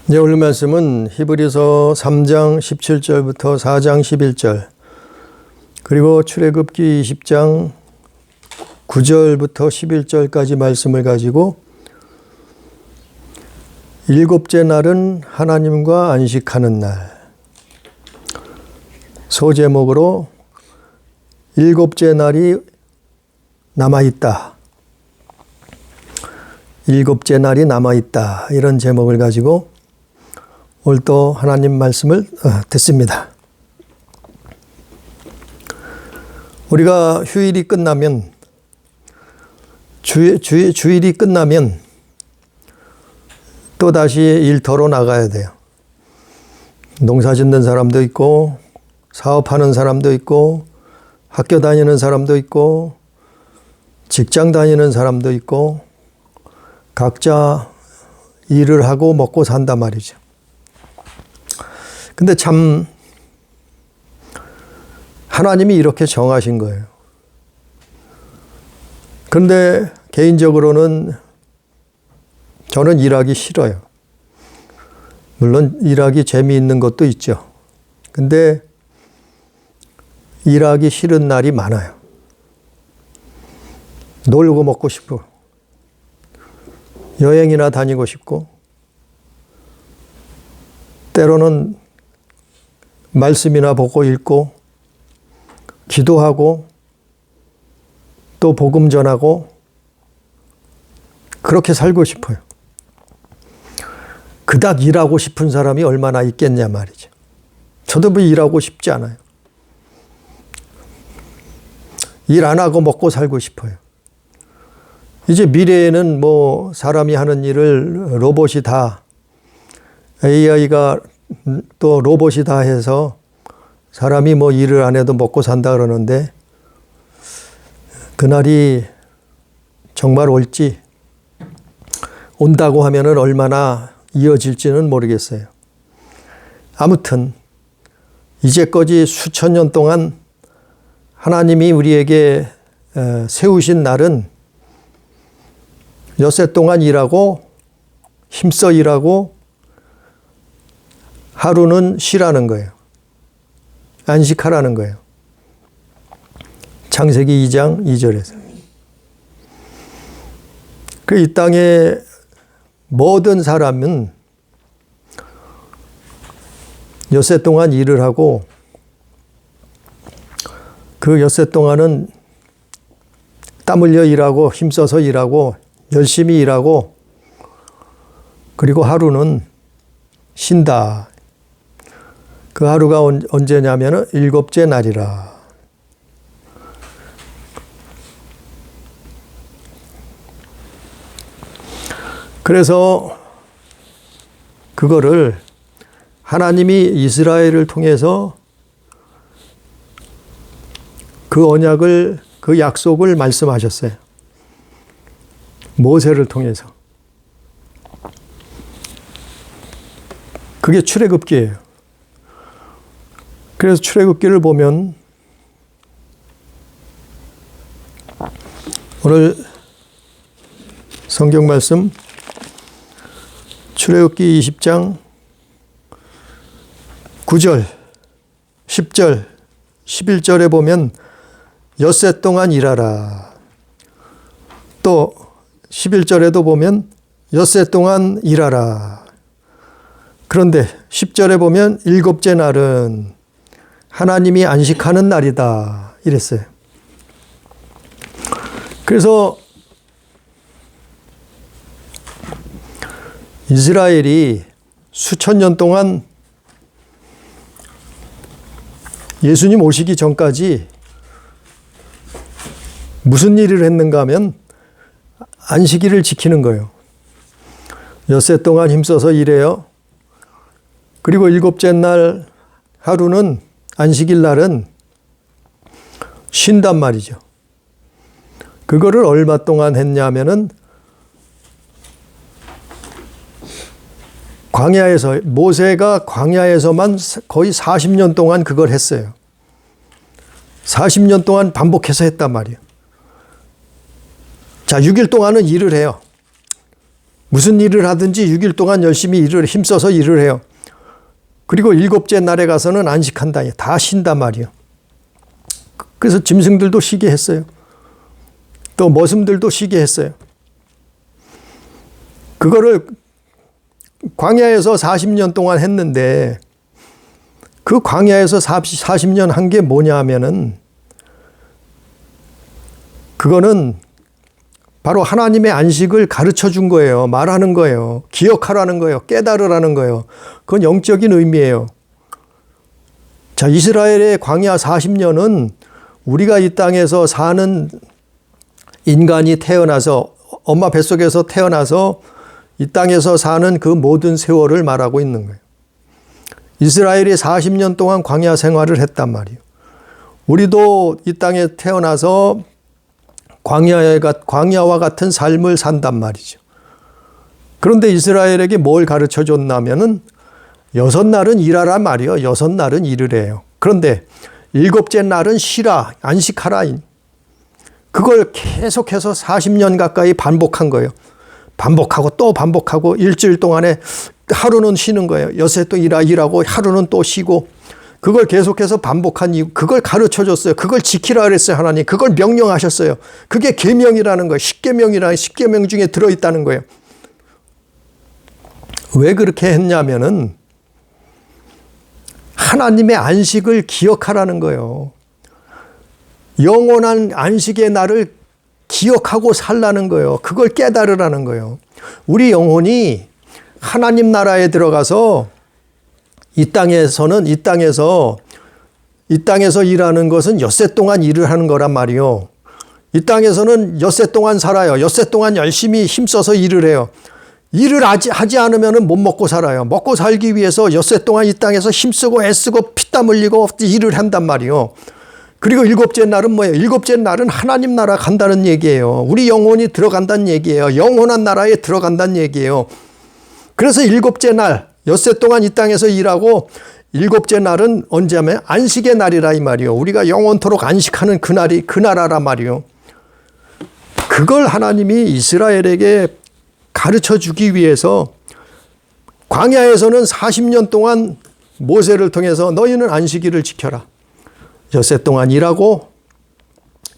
이제 오늘 말씀은 히브리서 3장 17절부터 4장 11절 그리고 출애굽기 20장 9절부터 11절까지 말씀을 가지고 일곱째 날은 하나님과 안식하는 날, 소제목으로 일곱째 날이 남아있다. 일곱째 날이 남아있다. 이런 제목을 가지고 오늘 또 하나님 말씀을 듣습니다. 우리가 휴일이 끝나면 주일이 끝나면 또 다시 일터로 나가야 돼요. 농사 짓는 사람도 있고 사업하는 사람도 있고 학교 다니는 사람도 있고 직장 다니는 사람도 있고 각자 일을 하고 먹고 산단 말이죠. 근데 참 하나님이 이렇게 정하신 거예요. 그런데 개인적으로는 저는 일하기 싫어요. 물론 일하기 재미있는 것도 있죠. 근데 일하기 싫은 날이 많아요. 놀고 먹고 싶고 여행이나 다니고 싶고 때로는 말씀이나 보고 읽고 기도하고 또 복음 전하고 그렇게 살고 싶어요. 그닥 일하고 싶은 사람이 얼마나 있겠냐 말이죠. 저도 뭐 일하고 싶지 않아요. 일 안 하고 먹고 살고 싶어요. 이제 미래에는 뭐 사람이 하는 일을 로봇이 다 AI가 또 로봇이 다 해서 사람이 뭐 일을 안 해도 먹고 산다 그러는데 그날이 정말 올지 온다고 하면은 얼마나 이어질지는 모르겠어요. 아무튼 이제까지 수천 년 동안 하나님이 우리에게 세우신 날은 엿새 동안 일하고 힘써 일하고 하루는 쉬라는 거예요. 안식하라는 거예요. 창세기 2장 2절에서. 그 이 땅의 모든 사람은 엿새 동안 일을 하고 그 엿새 동안은 땀 흘려 일하고 힘써서 일하고 열심히 일하고 그리고 하루는 쉰다. 그 하루가 언제냐면 일곱째 날이라. 그래서 그거를 하나님이 이스라엘을 통해서 그 언약을, 그 약속을 말씀하셨어요. 모세를 통해서. 그게 출애굽기예요. 그래서 출애굽기를 보면 오늘 성경 말씀 출애굽기 20장 9절, 10절, 11절에 보면 엿새 동안 일하라. 또 11절에도 보면 엿새 동안 일하라. 그런데 10절에 보면 일곱째 날은 하나님이 안식하는 날이다. 이랬어요. 그래서 이스라엘이 수천 년 동안 예수님 오시기 전까지 무슨 일을 했는가 하면 안식일을 지키는 거예요. 엿새 동안 힘써서 일해요. 그리고 일곱째 날 하루는 안식일 날은 쉰단 말이죠. 그거를 얼마 동안 했냐면은 광야에서 모세가 광야에서만 거의 40년 동안 그걸 했어요. 40년 동안 반복해서 했단 말이에요. 자, 6일 동안은 일을 해요. 무슨 일을 하든지 6일 동안 열심히 힘써서 일을 해요. 그리고 일곱째 날에 가서는 안식한다. 다 쉰단 말이에요. 그래서 짐승들도 쉬게 했어요. 또 머슴들도 쉬게 했어요. 그거를 광야에서 40년 동안 했는데 그 광야에서 40년 한 게 뭐냐 하면은 그거는 바로 하나님의 안식을 가르쳐 준 거예요. 말하는 거예요. 기억하라는 거예요. 깨달으라는 거예요. 그건 영적인 의미예요. 자, 이스라엘의 광야 40년은 우리가 이 땅에서 사는 인간이 태어나서 엄마 뱃속에서 태어나서 이 땅에서 사는 그 모든 세월을 말하고 있는 거예요. 이스라엘이 40년 동안 광야 생활을 했단 말이에요. 우리도 이 땅에 태어나서 광야와 같은 삶을 산단 말이죠. 그런데 이스라엘에게 뭘 가르쳐 줬냐면은 6날은 일하란 말이에요. 6날은 일을 해요. 그런데 7째 날은 쉬라, 안식하라. 그걸 계속해서 40년 가까이 반복한 거예요. 반복하고 또 반복하고 일주일 동안에 하루는 쉬는 거예요. 여세 또 일하고 하루는 또 쉬고 그걸 계속해서 반복한 이유, 그걸 가르쳐 줬어요. 그걸 지키라 그랬어요. 하나님. 그걸 명령하셨어요. 그게 계명이라는 거예요. 10계명 중에 들어있다는 거예요. 왜 그렇게 했냐면은 하나님의 안식을 기억하라는 거예요. 영원한 안식의 날을 기억하고 살라는 거예요. 그걸 깨달으라는 거예요. 우리 영혼이 하나님 나라에 들어가서 이 땅에서 일하는 것은 엿새 동안 일을 하는 거란 말이요. 이 땅에서는 엿새 동안 살아요. 엿새 동안 열심히 힘써서 일을 해요. 일을 하지 않으면 못 먹고 살아요. 먹고 살기 위해서 엿새 동안 이 땅에서 힘쓰고 애쓰고 피땀 흘리고 일을 한단 말이요. 그리고 7째 날은 뭐예요? 7째 날은 하나님 나라 간다는 얘기예요. 우리 영혼이 들어간다는 얘기예요. 영원한 나라에 들어간다는 얘기예요. 그래서 7째 날, 엿새 동안 이 땅에서 일하고 7째 날은 언제 하면 안식의 날이라 이 말이요. 우리가 영원토록 안식하는 그 날이 그 나라라 말이요. 그걸 하나님이 이스라엘에게 가르쳐 주기 위해서 광야에서는 40년 동안 모세를 통해서 너희는 안식일을 지켜라. 엿새 동안 일하고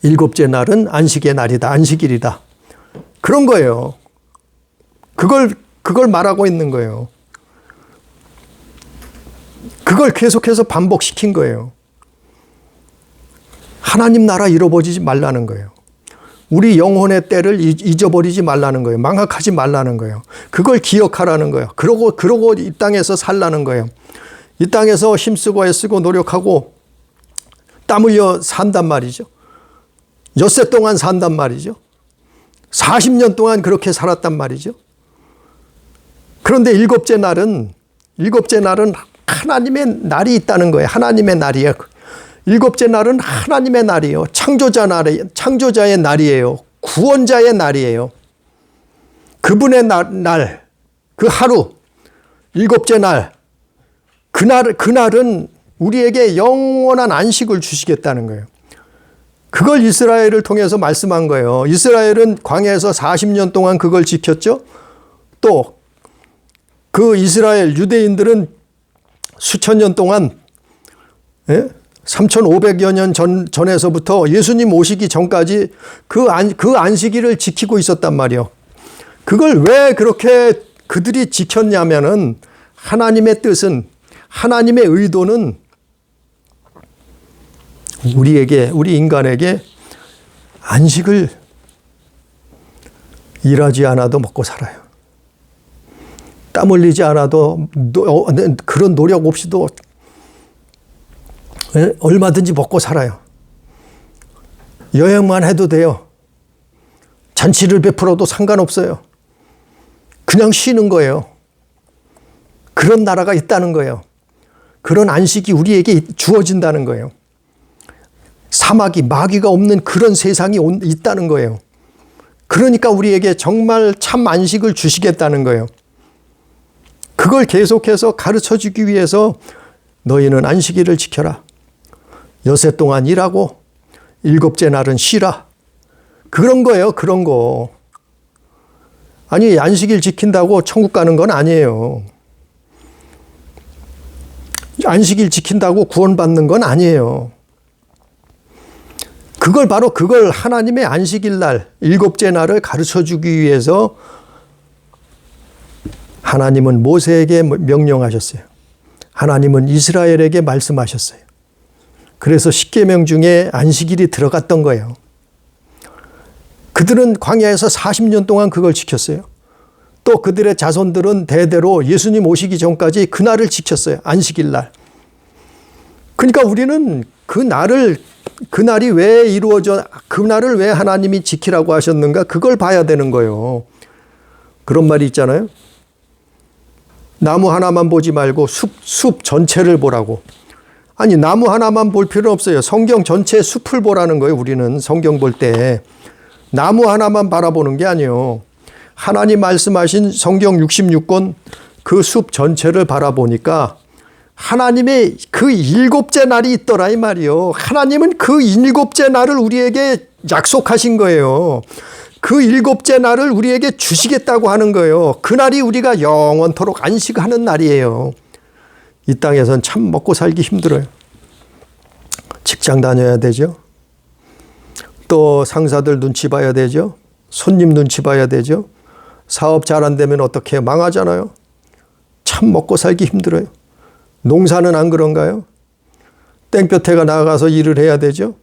7째 날은 안식의 날이다. 안식일이다. 그런 거예요. 그걸 말하고 있는 거예요. 그걸 계속해서 반복시킨 거예요. 하나님 나라 잃어버리지 말라는 거예요. 우리 영혼의 때를 잊어버리지 말라는 거예요. 망각하지 말라는 거예요. 그걸 기억하라는 거예요. 그러고 이 땅에서 살라는 거예요. 이 땅에서 힘쓰고 애쓰고 노력하고 땀 흘려 산단 말이죠. 엿새 동안 산단 말이죠. 40년 동안 그렇게 살았단 말이죠. 그런데 7째 날은 하나님의 날이 있다는 거예요. 하나님의 날이에요. 7째 날은 하나님의 날이에요. 창조자의 날이에요. 구원자의 날이에요. 그분의 날, 그 하루, 7째 날, 그날은 우리에게 영원한 안식을 주시겠다는 거예요. 그걸 이스라엘을 통해서 말씀한 거예요. 이스라엘은 광야에서 40년 동안 그걸 지켰죠. 또 그 이스라엘 유대인들은 수천 년 동안 3,500여 년 전에서부터 예수님 오시기 전까지 그 안식일을 지키고 있었단 말이에요. 그걸 왜 그렇게 그들이 지켰냐면은 하나님의 뜻은, 하나님의 의도는 우리 인간에게 안식을 일하지 않아도 먹고 살아요. 땀 흘리지 않아도 그런 노력 없이도 얼마든지 먹고 살아요. 여행만 해도 돼요. 잔치를 베풀어도 상관없어요. 그냥 쉬는 거예요. 그런 나라가 있다는 거예요. 그런 안식이 우리에게 주어진다는 거예요. 마귀가 없는 그런 세상이 있다는 거예요. 그러니까 우리에게 정말 참 안식을 주시겠다는 거예요. 그걸 계속해서 가르쳐 주기 위해서 너희는 안식일을 지켜라. 엿새 동안 일하고 7째 날은 쉬라. 그런 거예요. 그런 거. 아니, 안식일 지킨다고 천국 가는 건 아니에요. 안식일 지킨다고 구원받는 건 아니에요. 그걸 하나님의 안식일 날, 일곱째 날을 가르쳐 주기 위해서 하나님은 모세에게 명령하셨어요. 하나님은 이스라엘에게 말씀하셨어요. 그래서 십계명 중에 안식일이 들어갔던 거예요. 그들은 광야에서 40년 동안 그걸 지켰어요. 또 그들의 자손들은 대대로 예수님 오시기 전까지 그날을 지켰어요. 안식일 날. 그러니까 우리는 그날이 왜 이루어져, 그날을 왜 하나님이 지키라고 하셨는가, 그걸 봐야 되는 거예요. 그런 말이 있잖아요. 나무 하나만 보지 말고 숲 전체를 보라고. 아니, 나무 하나만 볼 필요는 없어요. 성경 전체 숲을 보라는 거예요. 우리는 성경 볼 때 나무 하나만 바라보는 게 아니에요. 하나님 말씀하신 성경 66권 그 숲 전체를 바라보니까 하나님의 그 일곱째 날이 있더라 이 말이요. 하나님은 그 일곱째 날을 우리에게 약속하신 거예요. 그 일곱째 날을 우리에게 주시겠다고 하는 거예요. 그날이 우리가 영원토록 안식하는 날이에요. 이 땅에선 참 먹고 살기 힘들어요. 직장 다녀야 되죠. 또 상사들 눈치 봐야 되죠. 손님 눈치 봐야 되죠. 사업 잘 안 되면 어떻게 해요? 망하잖아요. 참 먹고 살기 힘들어요. 농사는 안 그런가요? 땡볕에가 나가서 일을 해야 되죠.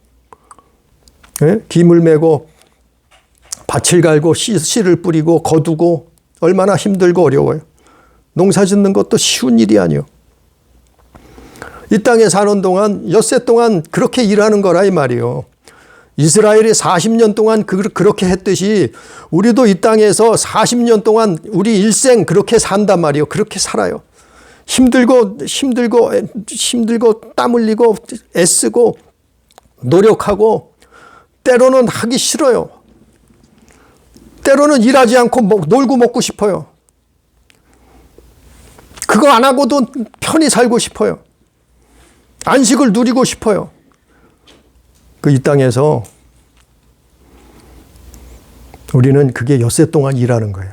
네? 기물 메고 밭을 갈고 씨를 뿌리고 거두고 얼마나 힘들고 어려워요. 농사 짓는 것도 쉬운 일이 아니요. 이 땅에 사는 동안 엿새 동안 그렇게 일하는 거라 이 말이요. 이스라엘이 40년 동안 그렇게 했듯이 우리도 이 땅에서 40년 동안 우리 일생 그렇게 산단 말이요. 그렇게 살아요. 힘들고 땀 흘리고 애쓰고 노력하고 때로는 하기 싫어요. 때로는 일하지 않고 놀고 먹고 싶어요. 그거 안 하고도 편히 살고 싶어요. 안식을 누리고 싶어요. 이 땅에서 우리는 그게 엿새 동안 일하는 거예요.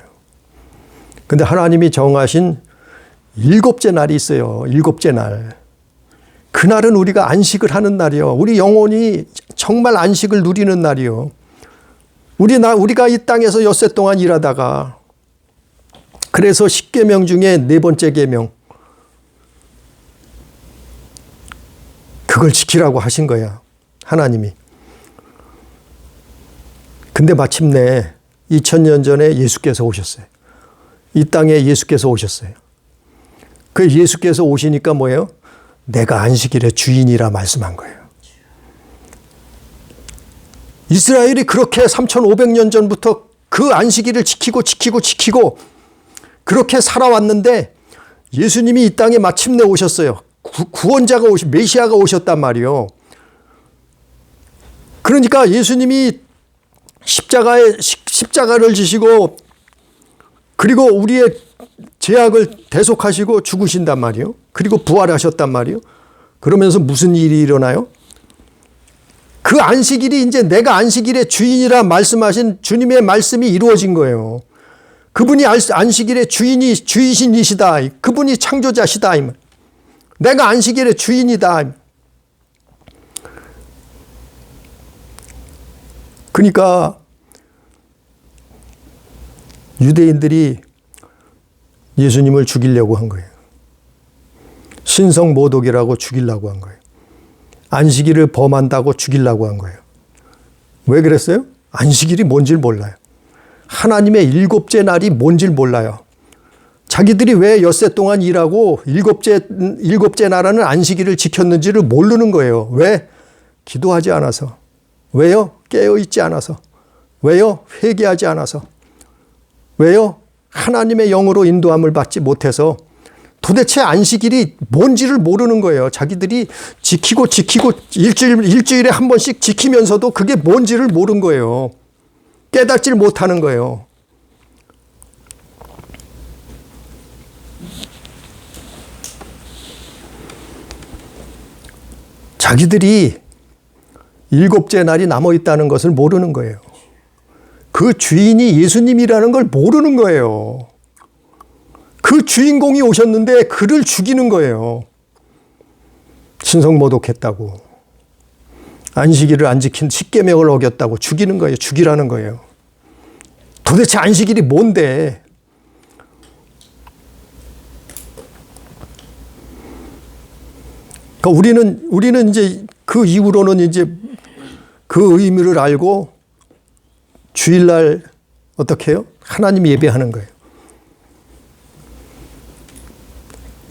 근데 하나님이 정하신 일곱째 날이 있어요. 일곱째 날. 그날은 우리가 안식을 하는 날이요. 우리 영혼이 정말 안식을 누리는 날이요. 우리가 이 땅에서 엿새 동안 일하다가 그래서 10계명 중에 네 번째 계명 그걸 지키라고 하신 거야. 하나님이. 근데 마침내 2000년 전에 예수께서 오셨어요. 이 땅에 예수께서 오셨어요. 그 예수께서 오시니까 뭐예요? 내가 안식일의 주인이라 말씀한 거예요. 이스라엘이 그렇게 3500년 전부터 그 안식일을 지키고 그렇게 살아왔는데 예수님이 이 땅에 마침내 오셨어요. 구원자가 메시아가 오셨단 말이에요. 그러니까 예수님이 십자가를 지시고 그리고 우리의 죄악을 대속하시고 죽으신단 말이에요. 그리고 부활하셨단 말이에요. 그러면서 무슨 일이 일어나요? 그 안식일이 이제 내가 안식일의 주인이라 말씀하신 주님의 말씀이 이루어진 거예요. 그분이 안식일의 주이신 이시다. 그분이 창조자시다. 내가 안식일의 주인이다. 그러니까 유대인들이 예수님을 죽이려고 한 거예요. 신성모독이라고 죽이려고 한 거예요. 안식일을 범한다고 죽이려고 한 거예요. 왜 그랬어요? 안식일이 뭔지를 몰라요. 하나님의 일곱째 날이 뭔지를 몰라요. 자기들이 왜 엿새 동안 일하고 일곱째 나라는 안식일을 지켰는지를 모르는 거예요. 왜? 기도하지 않아서. 왜요? 깨어있지 않아서. 왜요? 회개하지 않아서. 왜요? 하나님의 영으로 인도함을 받지 못해서 도대체 안식일이 뭔지를 모르는 거예요. 자기들이 지키고 일주일에 한 번씩 지키면서도 그게 뭔지를 모르는 거예요. 깨닫지를 못하는 거예요. 자기들이 일곱째 날이 남아있다는 것을 모르는 거예요. 그 그 주인이 예수님이라는 걸 모르는 거예요. 그 주인공이 오셨는데 그를 죽이는 거예요. 신성모독했다고. 안식일을 안 지킨 십계명을 어겼다고 죽이는 거예요. 죽이라는 거예요. 도대체 안식일이 뭔데? 그러니까 우리는 이제 그 이후로는 이제 그 의미를 알고 주일날 어떻게 해요? 하나님 예배하는 거예요.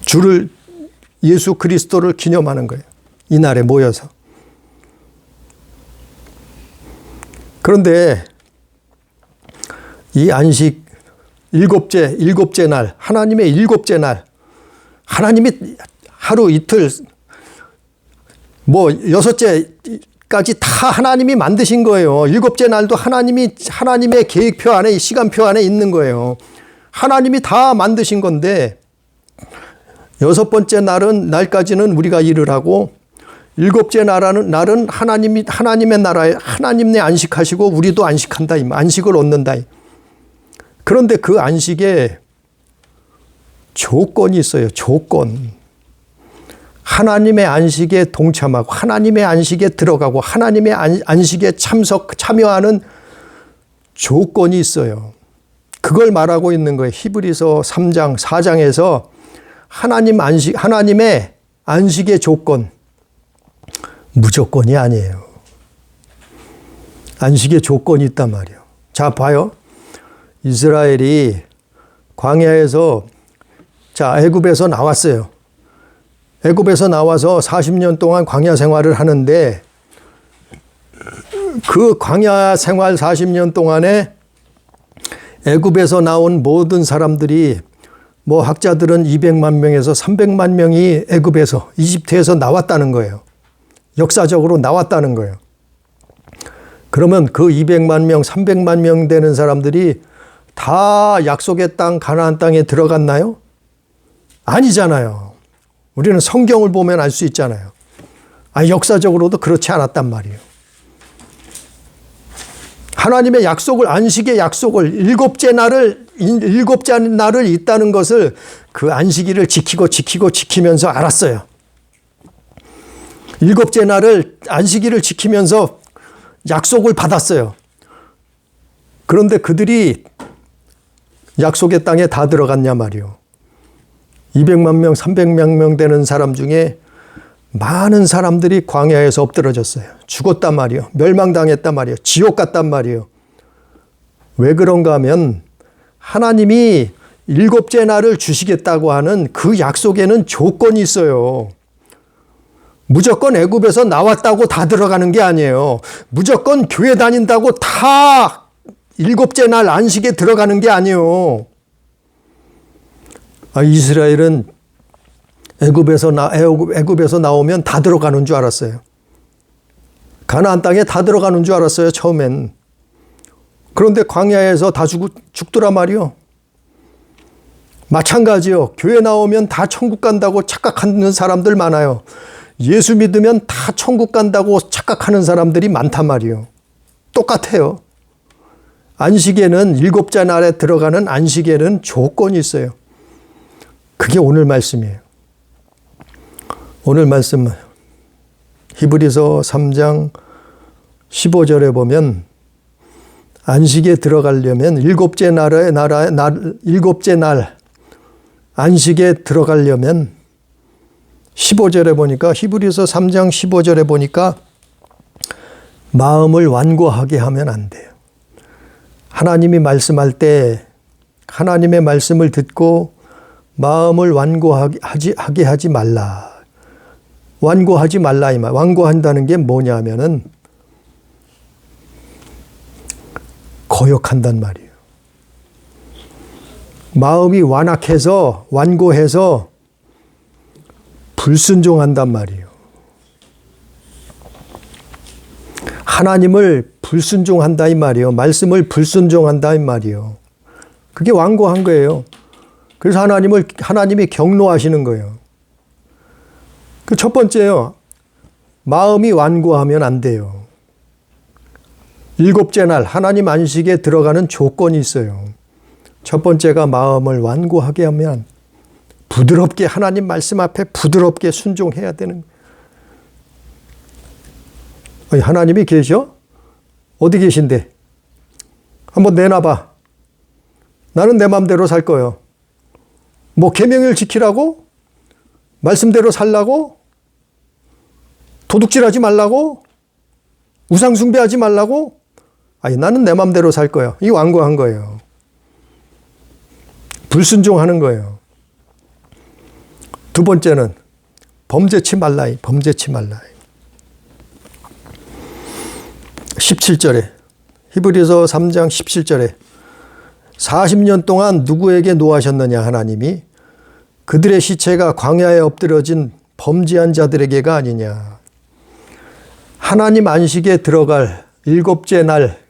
주를 예수 그리스도를 기념하는 거예요. 이날에 모여서. 그런데 이 안식 일곱째 날, 하나님의 일곱째 날, 하나님이 하루 이틀 여섯째까지 다 하나님이 만드신 거예요. 일곱째 날도 하나님의 계획표 안에, 시간표 안에 있는 거예요. 하나님이 다 만드신 건데, 여섯 번째 날까지는 우리가 일을 하고, 일곱째 날은 하나님의 나라에 하나님네 안식하시고 우리도 안식한다. 안식을 얻는다. 그런데 그 안식에 조건이 있어요. 조건. 하나님의 안식에 동참하고 하나님의 안식에 들어가고 하나님의 안식에 참여하는 조건이 있어요. 그걸 말하고 있는 거예요. 히브리서 3장, 4장에서 하나님의 안식의 조건. 무조건이 아니에요. 안식의 조건이 있단 말이에요. 자, 봐요. 이스라엘이 광야에서 애굽에서 나왔어요. 애굽에서 나와서 40년 동안 광야 생활을 하는데 그 광야 생활 40년 동안에 애굽에서 나온 모든 사람들이 학자들은 200만 명에서 300만 명이 애굽에서 이집트에서 나왔다는 거예요. 역사적으로 나왔다는 거예요. 그러면 그 200만 명, 300만 명 되는 사람들이 다 약속의 땅, 가나안 땅에 들어갔나요? 아니잖아요. 우리는 성경을 보면 알 수 있잖아요. 역사적으로도 그렇지 않았단 말이에요. 하나님의 약속을, 안식의 약속을, 일곱째 날을 있다는 것을 그 안식일을 지키면서 알았어요. 일곱째 날을 안식일을 지키면서 약속을 받았어요. 그런데 그들이 약속의 땅에 다 들어갔냐 말이요. 200만 명, 300만 명 되는 사람 중에 많은 사람들이 광야에서 엎드러졌어요. 죽었단 말이요. 멸망당했단 말이요. 지옥 갔단 말이요. 왜 그런가 하면 하나님이 일곱째 날을 주시겠다고 하는 그 약속에는 조건이 있어요. 무조건 애굽에서 나왔다고 다 들어가는 게 아니에요. 무조건 교회 다닌다고 다 일곱째 날 안식에 들어가는 게 아니에요. 이스라엘은 애굽에서 나오면 다 들어가는 줄 알았어요. 가나안 땅에 다 들어가는 줄 알았어요, 처음엔. 그런데 광야에서 다 죽더라 말이요. 마찬가지요. 교회 나오면 다 천국 간다고 착각하는 사람들 많아요. 예수 믿으면 다 천국 간다고 착각하는 사람들이 많단 말이에요. 똑같아요. 안식에는 일곱째 날에 들어가는 안식에는 조건이 있어요. 그게 오늘 말씀이에요. 오늘 말씀은 히브리서 3장 15절에 보면 안식에 들어가려면 일곱째 날 안식에 들어가려면 15절에 보니까 히브리서 3장 15절에 보니까 마음을 완고하게 하면 안 돼요. 하나님이 말씀할 때 하나님의 말씀을 듣고 마음을 완고하게 하지 말라. 완고하지 말라 이 말. 완고한다는 게 뭐냐면은 거역한단 말이에요. 마음이 완고해서 불순종한단 말이에요. 하나님을 불순종한다 이 말이에요. 말씀을 불순종한다 이 말이에요. 그게 완고한 거예요. 그래서 하나님이 경노하시는 거예요. 그 첫 번째요. 마음이 완고하면 안 돼요. 일곱째 날 하나님 안식에 들어가는 조건이 있어요. 첫 번째가 마음을 완고하게 하면 부드럽게 하나님 말씀 앞에 부드럽게 순종해야 되는 거예요. 하나님이 계셔? 어디 계신데? 한번 내놔봐. 나는 내 마음대로 살 거예요. 뭐 계명을 지키라고? 말씀대로 살라고? 도둑질하지 말라고? 우상 숭배하지 말라고? 아니, 나는 내 마음대로 살 거예요. 이 완고한 거예요. 불순종하는 거예요. 두 번째는 범죄치 말라이, 범죄치 말라이. 17절에 히브리서 3장 17절에 40년 동안 누구에게 노하셨느냐 하나님이 그들의 시체가 광야에 엎드려진 범죄한 자들에게가 아니냐. 하나님 안식에 들어갈 일곱째 날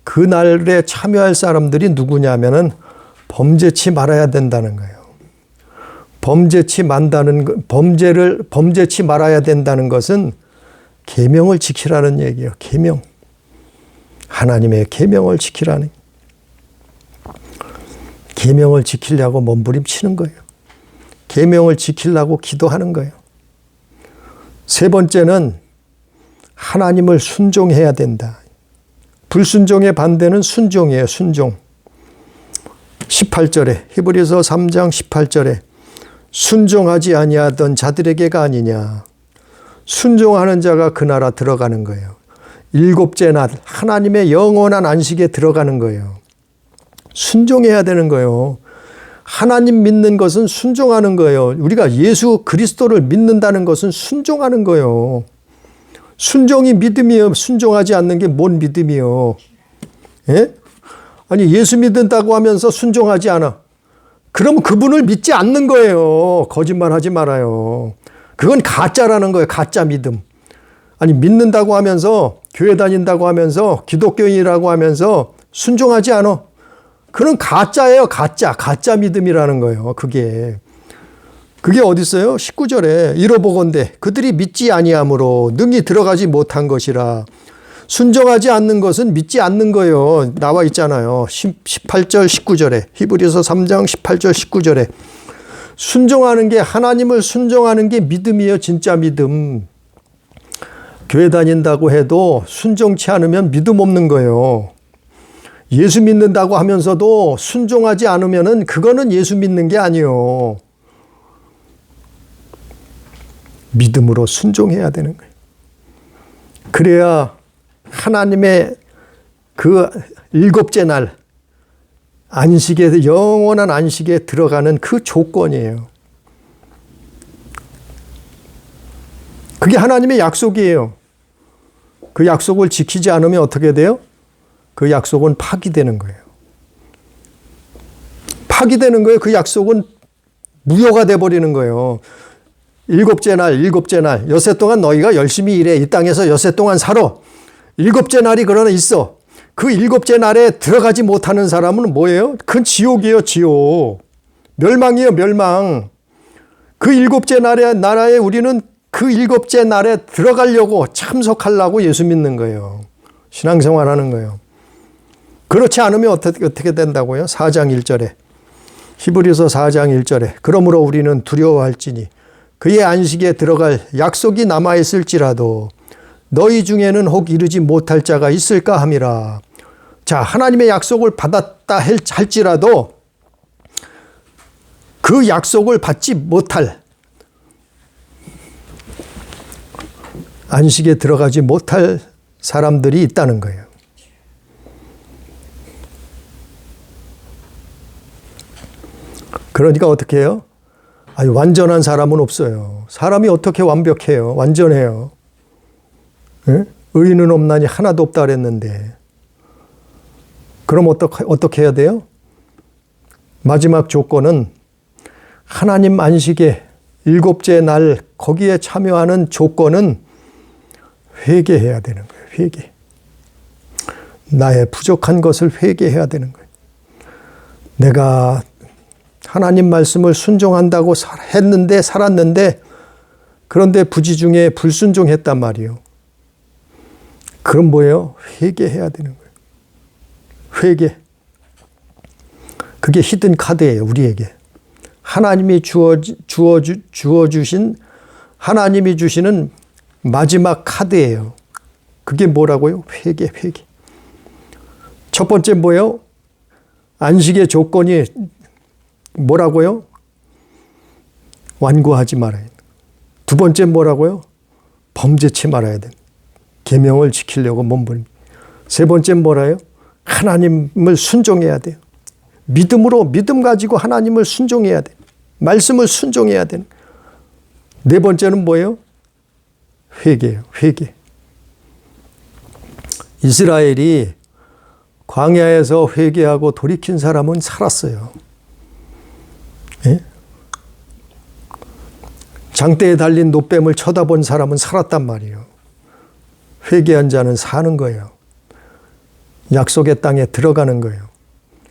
그 날에 참여할 사람들이 누구냐면은 범죄치 말아야 된다는 거예요. 범죄치 말아야 된다는 것은 계명을 지키라는 얘기예요. 계명. 하나님의 계명을 지키라는. 계명을 지키려고 몸부림치는 거예요. 계명을 지키려고 기도하는 거예요. 세 번째는 하나님을 순종해야 된다. 불순종의 반대는 순종이에요. 순종. 18절에 히브리서 3장 18절에 순종하지 아니하던 자들에게가 아니냐. 순종하는 자가 그 나라 들어가는 거예요. 일곱째 날 하나님의 영원한 안식에 들어가는 거예요. 순종해야 되는 거예요. 하나님 믿는 것은 순종하는 거예요. 우리가 예수 그리스도를 믿는다는 것은 순종하는 거예요. 순종이 믿음이에요. 순종하지 않는 게 뭔 믿음이에요. 예? 아니 예수 믿는다고 하면서 순종하지 않아. 그럼 그분을 믿지 않는 거예요. 거짓말하지 말아요. 그건 가짜라는 거예요. 가짜 믿음. 아니 믿는다고 하면서 교회 다닌다고 하면서 기독교인이라고 하면서 순종하지 않아. 그건 가짜예요. 가짜 믿음이라는 거예요. 그게 어디 있어요? 19절에 이러보건대 그들이 믿지 아니함으로 능히 들어가지 못한 것이라. 순종하지 않는 것은 믿지 않는 거예요. 나와 있잖아요. 18절 19절에 히브리서 3장 18절 19절에 순종하는 게 하나님을 순종하는 게 믿음이에요. 진짜 믿음. 교회 다닌다고 해도 순종치 않으면 믿음 없는 거예요. 예수 믿는다고 하면서도 순종하지 않으면은 그거는 예수 믿는 게 아니에요. 믿음으로 순종해야 되는 거예요. 그래야 하나님의 그 일곱째 날 안식에 영원한 안식에 들어가는 그 조건이에요. 그게 하나님의 약속이에요. 그 약속을 지키지 않으면 어떻게 돼요? 그 약속은 파기되는 거예요. 파기되는 거예요. 그 약속은 무효가 돼버리는 거예요. 일곱째 날, 엿새 동안 너희가 열심히 일해. 이 땅에서 엿새 동안 살아. 일곱째 날이 그러나 있어. 그 일곱째 날에 들어가지 못하는 사람은 뭐예요? 그건 지옥이에요, 지옥. 멸망이에요, 멸망. 그 일곱째 나라에 우리는 그 일곱째 날에 들어가려고 참석하려고 예수 믿는 거예요. 신앙생활 하는 거예요. 그렇지 않으면 어떻게 된다고요? 4장 1절에. 히브리서 4장 1절에. 그러므로 우리는 두려워할지니 그의 안식에 들어갈 약속이 남아있을지라도 너희 중에는 혹 이르지 못할 자가 있을까 함이라. 자, 하나님의 약속을 받았다 할지라도 그 약속을 받지 못할, 안식에 들어가지 못할 사람들이 있다는 거예요. 그러니까 어떻게 해요? 아니, 완전한 사람은 없어요. 사람이 어떻게 완벽해요? 완전해요. 예? 의인은 없나니 하나도 없다 그랬는데. 그럼 어떻게 해야 돼요? 마지막 조건은 하나님 안식에 일곱째 날 거기에 참여하는 조건은 회개해야 되는 거예요. 회개. 나의 부족한 것을 회개해야 되는 거예요. 내가 하나님 말씀을 순종한다고 했는데 살았는데 그런데 부지중에 불순종했단 말이에요. 그럼 뭐예요? 회개해야 되는 거예요. 회개. 그게 히든 카드예요, 우리에게. 하나님이 주어주신, 하나님이 주시는 마지막 카드예요. 그게 뭐라고요? 회개, 회개. 첫 번째 뭐예요? 안식의 조건이 뭐라고요? 완고하지 말아야 돼. 두 번째 뭐라고요? 범죄치 말아야 돼. 계명을 지키려고 몸부림. 세 번째 뭐라요? 하나님을 순종해야 돼요. 믿음 가지고 하나님을 순종해야 돼. 말씀을 순종해야 돼. 네 번째는 뭐예요? 회개예요. 회개. 이스라엘이 광야에서 회개하고 돌이킨 사람은 살았어요. 예? 장대에 달린 노뱀을 쳐다본 사람은 살았단 말이에요. 회개한 자는 사는 거예요. 약속의 땅에 들어가는 거예요.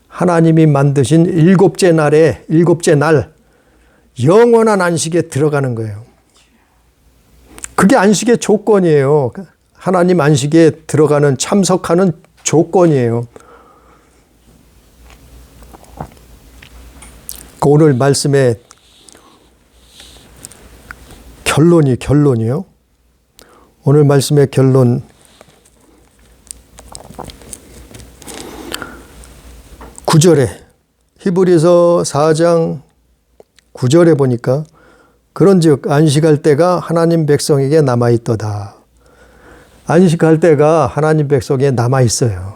하나님이 만드신 일곱째 날 영원한 안식에 들어가는 거예요. 그게 안식의 조건이에요. 하나님 안식에 들어가는 참석하는 조건이에요. 오늘 말씀의 결론이요. 오늘 말씀의 결론. 9절에 히브리서 4장 9절에 보니까 그런즉 안식할 때가 하나님 백성에게 남아있도다. 안식할 때가 하나님 백성에게 남아있어요.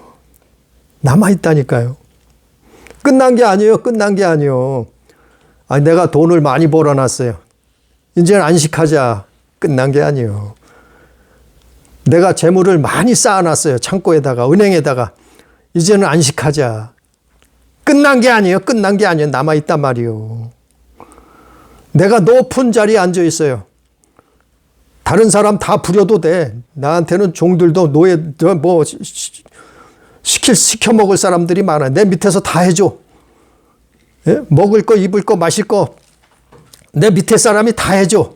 남아있다니까요. 끝난 게 아니에요. 끝난 게 아니에요. 아니, 내가 돈을 많이 벌어놨어요. 이제는 안식하자. 끝난 게 아니에요. 내가 재물을 많이 쌓아놨어요. 창고에다가, 은행에다가. 이제는 안식하자. 끝난 게 아니에요. 끝난 게 아니에요. 남아있단 말이에요. 내가 높은 자리에 앉아 있어요. 다른 사람 다 부려도 돼. 나한테는 종들도 시켜 먹을 사람들이 많아. 내 밑에서 다 해줘. 예? 먹을 거, 입을 거, 마실 거. 내 밑에 사람이 다 해줘.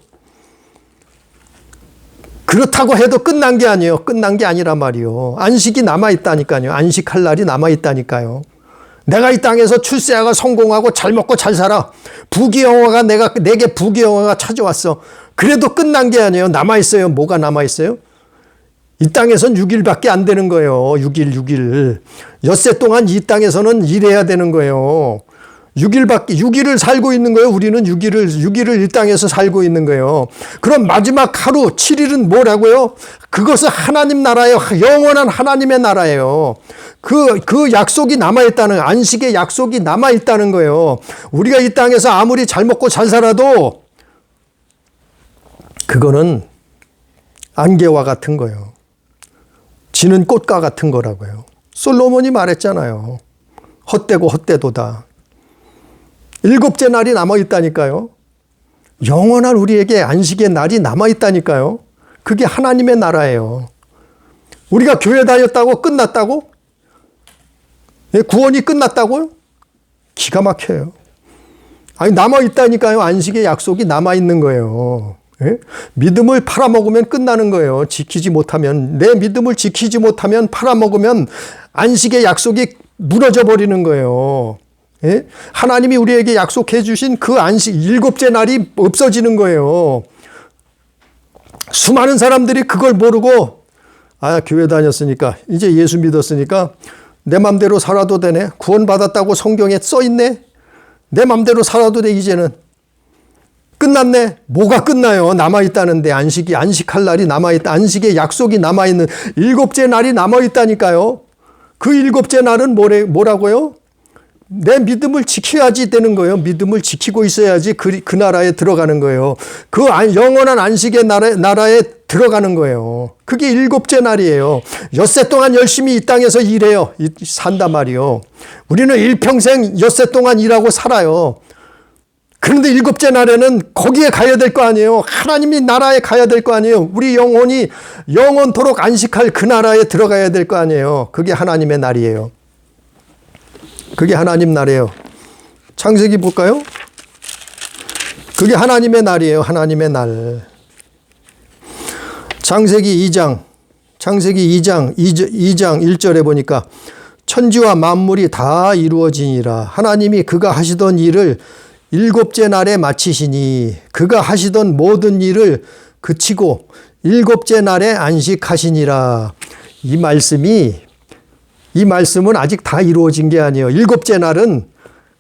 그렇다고 해도 끝난 게 아니에요. 끝난 게 아니란 말이에요. 안식이 남아있다니까요. 안식할 날이 남아있다니까요. 내가 이 땅에서 출세하고 성공하고 잘 먹고 잘 살아. 부귀영화가 내게 부귀영화가 찾아왔어. 그래도 끝난 게 아니에요. 남아있어요. 뭐가 남아있어요? 이 땅에선 6일밖에 안 되는 거예요. 6일. 엿새 동안 이 땅에서는 일해야 되는 거예요. 6일을 살고 있는 거예요. 우리는 6일을 이 땅에서 살고 있는 거예요. 그럼 마지막 하루 7일은 뭐라고요? 그것은 하나님 나라예요. 영원한 하나님의 나라예요. 그 약속이 남아있다는, 안식의 약속이 남아있다는 거예요. 우리가 이 땅에서 아무리 잘 먹고 잘 살아도 그거는 안개와 같은 거예요. 지는 꽃과 같은 거라고요. 솔로몬이 말했잖아요. 헛되고 헛되도다. 7째 날이 남아있다니까요. 영원한 우리에게 안식의 날이 남아있다니까요. 그게 하나님의 나라예요. 우리가 교회 다녔다고 끝났다고? 구원이 끝났다고요? 기가 막혀요. 아니, 남아있다니까요. 안식의 약속이 남아있는 거예요. 예? 믿음을 팔아먹으면 끝나는 거예요. 지키지 못하면, 내 믿음을 지키지 못하면 팔아먹으면 안식의 약속이 무너져 버리는 거예요. 예? 하나님이 우리에게 약속해 주신 그 안식 7째 날이 없어지는 거예요. 수많은 사람들이 그걸 모르고, 교회 다녔으니까, 이제 예수 믿었으니까 내 맘대로 살아도 되네. 구원받았다고 성경에 써 있네. 내 맘대로 살아도 돼. 이제는 끝났네. 뭐가 끝나요? 남아있다는데. 안식할 날이 남아있다. 안식의 약속이 남아있는 7째 날이 남아있다니까요. 그 7째 날은 뭐라고요? 내 믿음을 지켜야지 되는 거예요. 믿음을 지키고 있어야지 그 나라에 들어가는 거예요. 그 영원한 안식의 나라에 들어가는 거예요. 그게 7째 날이에요. 엿새 동안 열심히 이 땅에서 일해요. 산단 말이요. 우리는 일평생 엿새 동안 일하고 살아요. 그런데 7째 날에는 거기에 가야 될 거 아니에요. 하나님이 나라에 가야 될 거 아니에요. 우리 영혼이 영원토록 안식할 그 나라에 들어가야 될 거 아니에요. 그게 하나님의 날이에요. 그게 하나님 날이에요. 창세기 볼까요? 그게 하나님의 날이에요. 하나님의 날. 창세기 2장 창세기 2장 1절에 보니까 천지와 만물이 다 이루어지니라. 하나님이 그가 하시던 일을 일곱째 날에 마치시니 그가 하시던 모든 일을 그치고 일곱째 날에 안식하시니라. 이 말씀은 아직 다 이루어진 게 아니에요. 일곱째 날은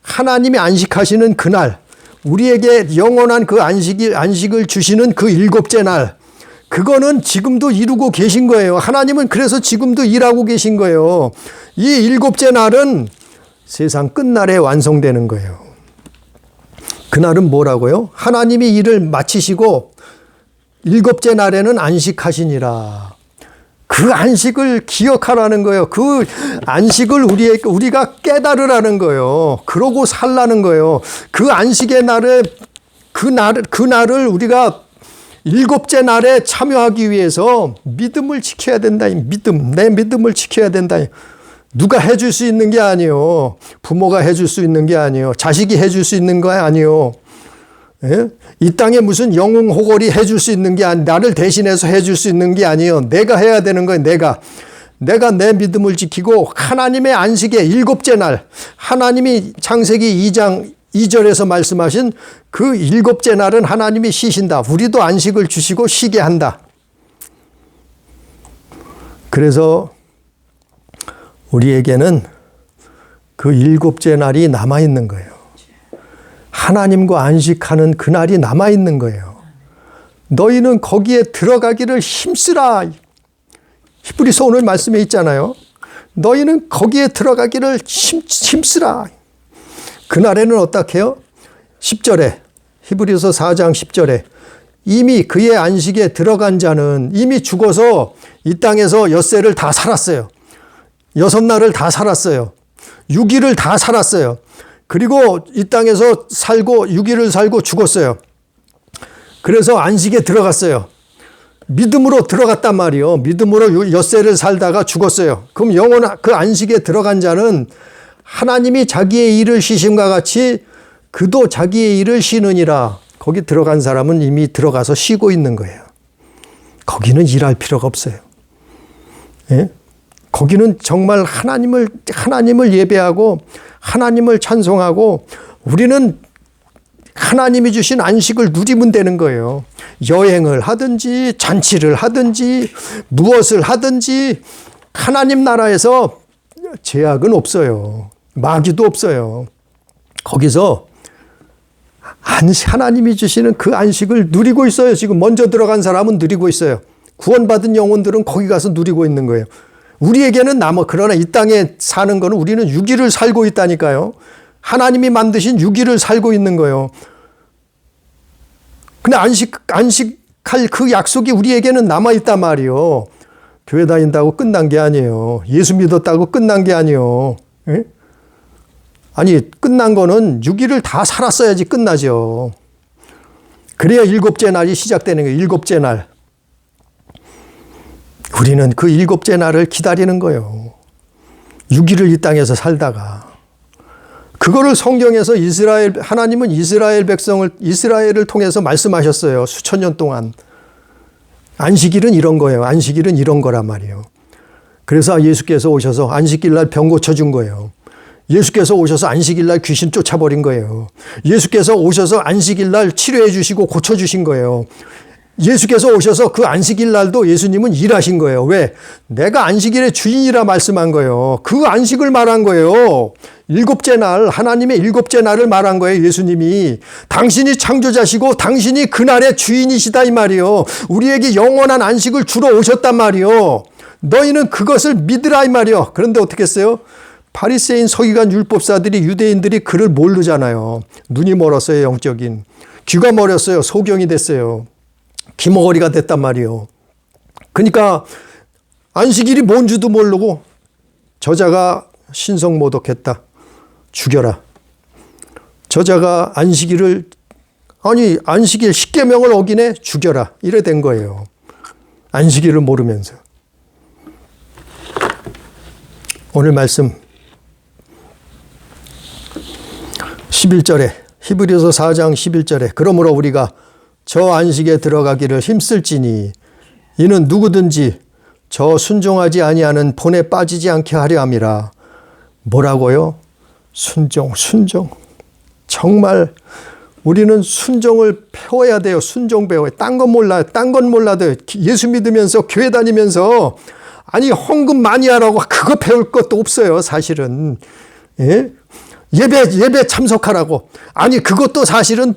하나님이 안식하시는 그날, 우리에게 영원한 그 안식을 주시는 그 일곱째 날, 그거는 지금도 이루고 계신 거예요. 하나님은 그래서 지금도 일하고 계신 거예요. 이 일곱째 날은 세상 끝날에 완성되는 거예요. 그날은 뭐라고요? 하나님이 일을 마치시고 일곱째 날에는 안식하시니라. 그 안식을 기억하라는 거예요. 그 안식을 우리가 깨달으라는 거예요. 그러고 살라는 거예요. 그 안식의 날에 그날을 우리가 일곱째 날에 참여하기 위해서 믿음을 지켜야 된다. 내 믿음을 지켜야 된다. 누가 해줄 수 있는 게 아니에요. 부모가 해줄 수 있는 게 아니에요. 자식이 해줄 수 있는 거 아니에요. 예? 이 땅에 무슨 영웅호걸이 해줄 수 있는 게 나를 대신해서 해줄 수 있는 게 아니에요. 내가 해야 되는 거예요. 내가 내 믿음을 지키고 하나님의 안식의 일곱째 날, 하나님이 창세기 2장 2절에서 말씀하신 그 일곱째 날은 하나님이 쉬신다. 우리도 안식을 주시고 쉬게 한다. 그래서 우리에게는 그 일곱째 날이 남아있는 거예요. 하나님과 안식하는 그날이 남아있는 거예요. 너희는 거기에 들어가기를 힘쓰라. 히브리서 오늘 말씀에 있잖아요. 너희는 거기에 들어가기를 힘쓰라. 그날에는 어떻게 해요? 10절에 히브리서 4장 10절에 이미 그의 안식에 들어간 자는 이미 죽어서 이 땅에서 엿새를 다 살았어요. 6날을 다 살았어요. 6일을 다 살았어요. 그리고 이 땅에서 살고 6일을 살고 죽었어요. 그래서 안식에 들어갔어요. 믿음으로 들어갔단 말이에요. 믿음으로 엿새를 살다가 죽었어요. 그럼 영원한 그 안식에 들어간 자는 하나님이 자기의 일을 쉬심과 같이 그도 자기의 일을 쉬느니라. 거기 들어간 사람은 이미 들어가서 쉬고 있는 거예요. 거기는 일할 필요가 없어요. 예? 거기는 정말 하나님을 예배하고 하나님을 찬송하고 우리는 하나님이 주신 안식을 누리면 되는 거예요. 여행을 하든지 잔치를 하든지 무엇을 하든지 하나님 나라에서 제약은 없어요. 마귀도 없어요. 거기서 하나님이 주시는 그 안식을 누리고 있어요. 지금 먼저 들어간 사람은 누리고 있어요. 구원받은 영혼들은 거기 가서 누리고 있는 거예요. 우리에게는 그러나 이 땅에 사는 거는 우리는 6일을 살고 있다니까요. 하나님이 만드신 6일을 살고 있는 거예요. 근데 안식할 그 약속이 우리에게는 남아있단 말이에요. 교회 다닌다고 끝난 게 아니에요. 예수 믿었다고 끝난 게 아니에요. 예? 아니, 끝난 거는 6일을 다 살았어야지 끝나죠. 그래야 일곱째 날이 시작되는 거예요. 일곱째 날. 우리는 그 일곱째 날을 기다리는 거예요. 6일을 이 땅에서 살다가. 그거를 성경에서 하나님은 이스라엘을 통해서 말씀하셨어요. 수천 년 동안. 안식일은 이런 거예요. 안식일은 이런 거란 말이에요. 그래서 예수께서 오셔서 안식일 날 병 고쳐준 거예요. 예수께서 오셔서 안식일 날 귀신 쫓아버린 거예요. 예수께서 오셔서 안식일 날 치료해 주시고 고쳐주신 거예요. 예수께서 오셔서 그 안식일 날도 예수님은 일하신 거예요. 왜? 내가 안식일의 주인이라 말씀한 거예요. 그 안식을 말한 거예요. 일곱째 날, 하나님의 일곱째 날을 말한 거예요. 예수님이. 당신이 창조자시고 당신이 그날의 주인이시다 이 말이요. 우리에게 영원한 안식을 주러 오셨단 말이요. 너희는 그것을 믿으라 이 말이요. 그런데 어떻게 했어요? 바리새인 서기관 율법사들이 유대인들이 그를 모르잖아요. 눈이 멀었어요. 영적인. 귀가 멀었어요. 소경이 됐어요. 기머거리가 됐단 말이에요. 그러니까 안식일이 뭔 줄도 모르고 저자가 신성모독했다. 죽여라. 저자가 안식일 10계명을 어기네. 죽여라. 이래 된 거예요. 안식일을 모르면서. 오늘 말씀 11절에 히브리서 4장 11절에 그러므로 우리가 저 안식에 들어가기를 힘쓸지니 이는 누구든지 저 순종하지 아니하는 본에 빠지지 않게 하려 함이라. 뭐라고요? 순종. 정말 우리는 순종을 배워야 돼요. 순종 배워요. 딴 건 몰라요. 딴 건 몰라도 예수 믿으면서 교회 다니면서 아니 헌금 많이 하라고 그거 배울 것도 없어요. 사실은. 예? 예배 참석하라고. 아니 그것도 사실은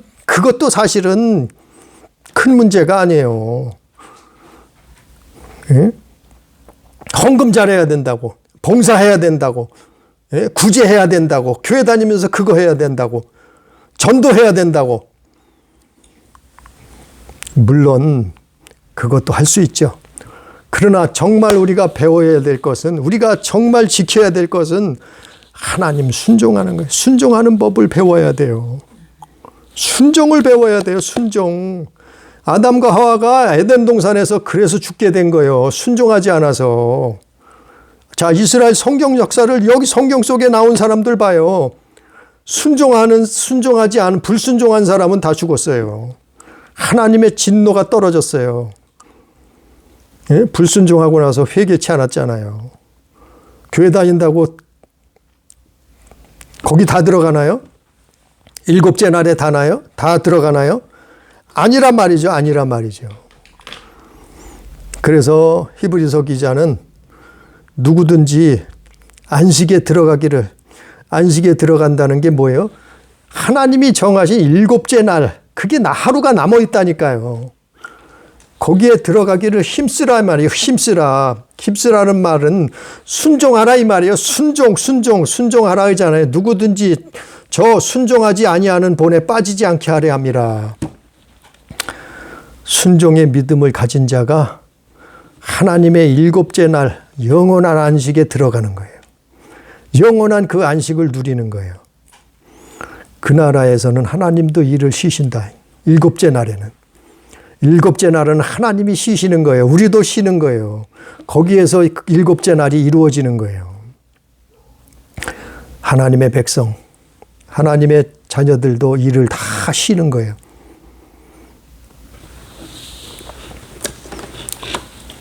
큰 문제가 아니에요. 예? 헌금 잘해야 된다고. 봉사해야 된다고. 예? 구제해야 된다고. 교회 다니면서 그거 해야 된다고. 전도해야 된다고. 물론 그것도 할 수 있죠. 그러나 정말 우리가 배워야 될 것은, 우리가 정말 지켜야 될 것은 하나님 순종하는 거예요. 순종하는 법을 배워야 돼요. 순종을 배워야 돼요. 순종. 아담과 하와가 에덴 동산에서 그래서 죽게 된 거예요. 순종하지 않아서. 자, 이스라엘 성경 역사를 여기 성경 속에 나온 사람들 봐요. 순종하지 않은 불순종한 사람은 다 죽었어요. 하나님의 진노가 떨어졌어요. 예? 불순종하고 나서 회개치 않았잖아요. 교회 다닌다고 거기 다 들어가나요? 7째 날에 다 들어가나요? 아니란 말이죠. 그래서 히브리서 기자는 누구든지 안식에 들어간다는 게 뭐예요? 하나님이 정하신 7째 날, 그게 하루가 남아 있다니까요. 거기에 들어가기를 힘쓰라 말이에요. 힘쓰라는 말은 순종하라 이 말이에요. 순종하라 하잖아요. 누구든지 저 순종하지 아니하는 본에 빠지지 않게 하려 함이라. 순종의 믿음을 가진 자가 하나님의 7째 날 영원한 안식에 들어가는 거예요. 영원한 그 안식을 누리는 거예요. 그 나라에서는 하나님도 일을 쉬신다. 7째 날에는. 7째 날은 하나님이 쉬시는 거예요. 우리도 쉬는 거예요. 거기에서 7째 날이 이루어지는 거예요. 하나님의 백성, 하나님의 자녀들도 일을 다 쉬는 거예요.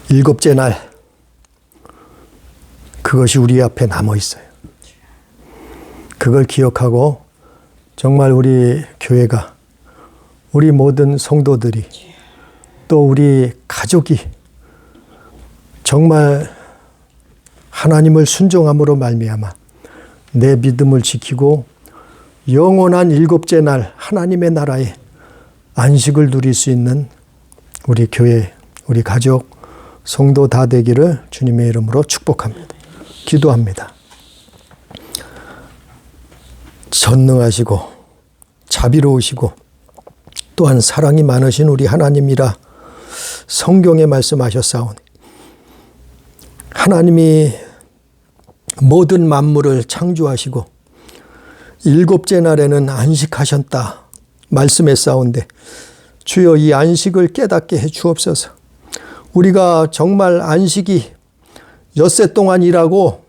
7째 날, 그것이 우리 앞에 남아 있어요. 그걸 기억하고 정말 우리 교회가, 우리 모든 성도들이, 또 우리 가족이 정말 하나님을 순종함으로 말미암아 내 믿음을 지키고 영원한 7째 날 하나님의 나라에 안식을 누릴 수 있는 우리 교회, 우리 가족, 성도 다 되기를 주님의 이름으로 축복합니다. 기도합니다. 전능하시고 자비로우시고 또한 사랑이 많으신 우리 하나님이라 성경에 말씀하셨사오니 하나님이 모든 만물을 창조하시고 7째 날에는 안식하셨다 말씀했사온데 주여 이 안식을 깨닫게 해 주옵소서. 우리가 정말 안식이 엿새 동안 일하고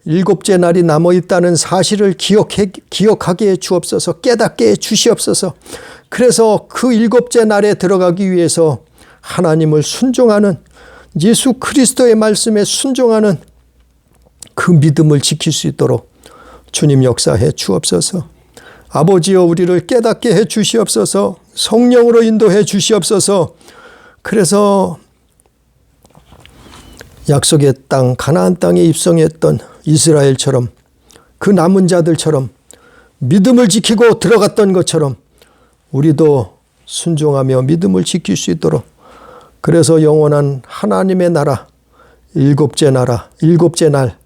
7째 날이 남아있다는 사실을 기억하게 해 주옵소서. 깨닫게 해 주시옵소서. 그래서 그 7째 날에 들어가기 위해서 하나님을 순종하는, 예수 그리스도의 말씀에 순종하는 그 믿음을 지킬 수 있도록 주님 역사해 주옵소서. 아버지여 우리를 깨닫게 해 주시옵소서. 성령으로 인도해 주시옵소서. 그래서 약속의 땅 가나안 땅에 입성했던 이스라엘처럼, 그 남은 자들처럼 믿음을 지키고 들어갔던 것처럼 우리도 순종하며 믿음을 지킬 수 있도록, 그래서 영원한 하나님의 나라, 7째 날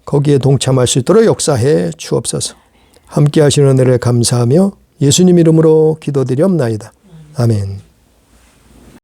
거기에 동참할 수 있도록 역사해 주옵소서. 함께 하시는 은혜를 감사하며 예수님 이름으로 기도드리옵나이다. 아멘.